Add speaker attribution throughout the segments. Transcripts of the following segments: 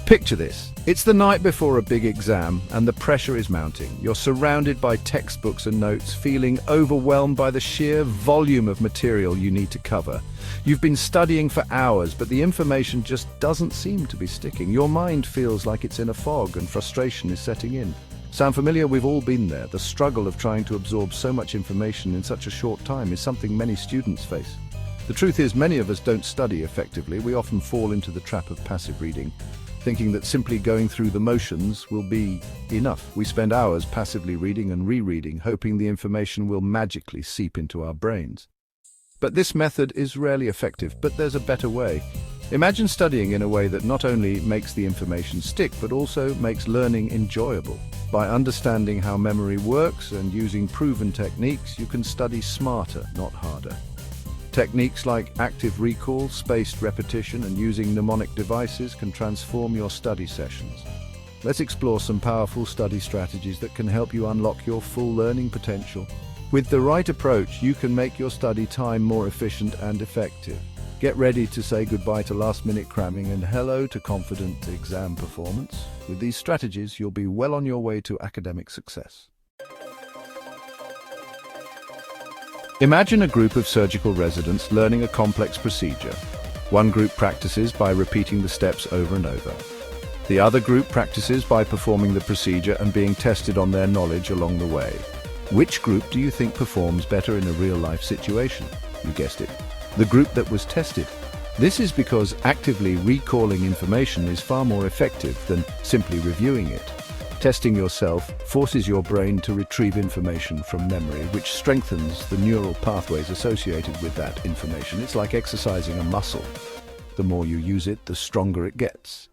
Speaker 1: Picture this. It's the night before a big exam and the pressure is mounting. You're surrounded by textbooks and notes, feeling overwhelmed by the sheer volume of material you need to cover. You've been studying for hours, but the information just doesn't seem to be sticking. Your mind feels like it's in a fog and frustration is setting in. Sound familiar? We've all been there. The struggle of trying to absorb so much information in such a short time is something many students face. The truth is, many of us don't study effectively. We often fall into the trap of passive reading, thinking that simply going through the motions will be enough. We spend hours passively reading and rereading, hoping the information will magically seep into our brains. But this method is rarely effective, but there's a better way. Imagine studying in a way that not only makes the information stick, but also makes learning enjoyable. By understanding how memory works and using proven techniques, you can study smarter, not harder. Techniques like active recall, spaced repetition, and using mnemonic devices can transform your study sessions. Let's explore some powerful study strategies that can help you unlock your full learning potential. With the right approach, you can make your study time more efficient and effective. Get ready to say goodbye to last-minute cramming and hello to confident exam performance. With these strategies, you'll be well on your way to academic success. Imagine a group of surgical residents learning a complex procedure. One group practices by repeating the steps over and over. The other group practices by performing the procedure and being tested on their knowledge along the way. Which group do you think performs better in a real-life situation? You guessed it, the group that was tested. This is because actively recalling information is far more effective than simply reviewing it. Testing yourself forces your brain to retrieve information from memory, which strengthens the neural pathways associated with that information. It's like exercising a muscle. The more you use it, the stronger it gets.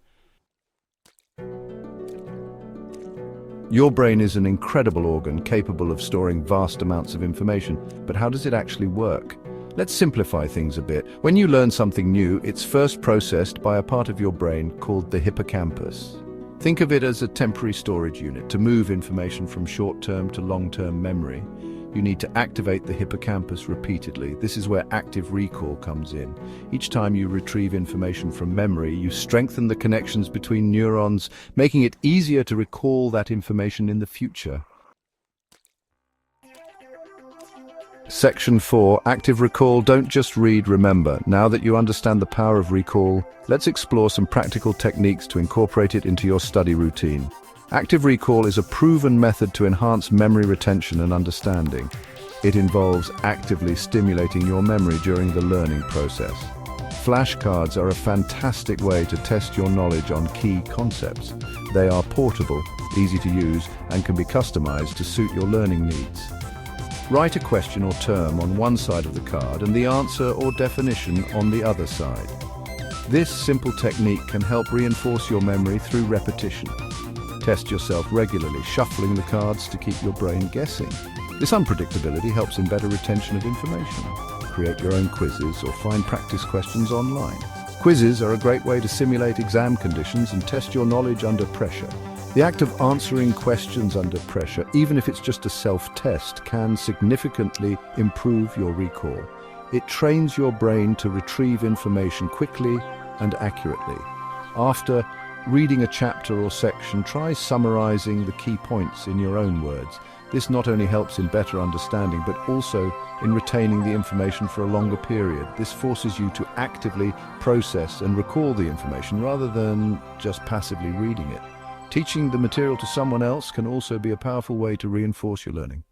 Speaker 1: Your brain is an incredible organ capable of storing vast amounts of information, but how does it actually work? Let's simplify things a bit. When you learn something new, it's first processed by a part of your brain called the hippocampus. Think of it as a temporary storage unit. To move information from short-term to long-term memory, you need to activate the hippocampus repeatedly. This is where active recall comes in. Each time you retrieve information from memory, you strengthen the connections between neurons, making it easier to recall that information in the future. Section 4. Active recall. Don't just read, remember. Now that you understand the power of recall, let's explore some practical techniques to incorporate it into your study routine. Active recall is a proven method to enhance memory retention and understanding. It involves actively stimulating your memory during the learning process. Flashcards are a fantastic way to test your knowledge on key concepts. They are portable, easy to use, and can be customized to suit your learning needs. Write a question or term on one side of the card and the answer or definition on the other side. This simple technique can help reinforce your memory through repetition. Test yourself regularly, shuffling the cards to keep your brain guessing. This unpredictability helps in better retention of information. Create your own quizzes or find practice questions online. Quizzes are a great way to simulate exam conditions and test your knowledge under pressure. The act of answering questions under pressure, even if it's just a self-test, can significantly improve your recall. It trains your brain to retrieve information quickly and accurately. After reading a chapter or section, try summarizing the key points in your own words. This not only helps in better understanding, but also in retaining the information for a longer period. This forces you to actively process and recall the information rather than just passively reading it. Teaching the material to someone else can also be a powerful way to reinforce your learning.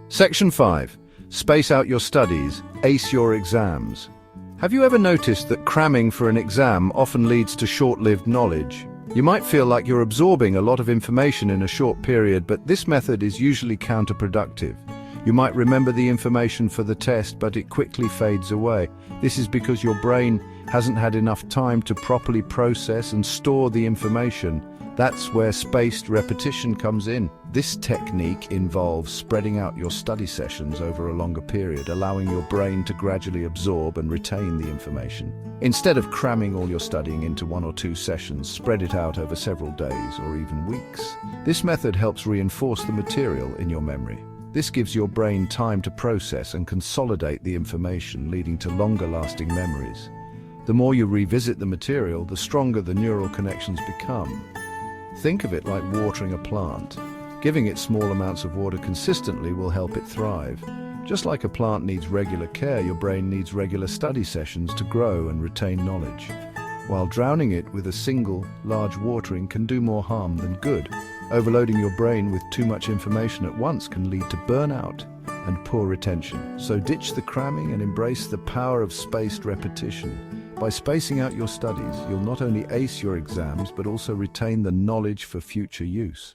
Speaker 1: Section 5. Space out your studies, ace your exams. Have you ever noticed that cramming for an exam often leads to short-lived knowledge? You might feel like you're absorbing a lot of information in a short period, but this method is usually counterproductive. You might remember the information for the test, but it quickly fades away. This is because your brain hasn't had enough time to properly process and store the information. That's where spaced repetition comes in. This technique involves spreading out your study sessions over a longer period, allowing your brain to gradually absorb and retain the information. Instead of cramming all your studying into 1 or 2 sessions, spread it out over several days or even weeks. This method helps reinforce the material in your memory. This gives your brain time to process and consolidate the information, leading to longer-lasting memories. The more you revisit the material, the stronger the neural connections become. Think of it like watering a plant. Giving it small amounts of water consistently will help it thrive. Just like a plant needs regular care, your brain needs regular study sessions to grow and retain knowledge. While drowning it with a single, large watering can do more harm than good. Overloading your brain with too much information at once can lead to burnout and poor retention. So ditch the cramming and embrace the power of spaced repetition. By spacing out your studies, you'll not only ace your exams, but also retain the knowledge for future use.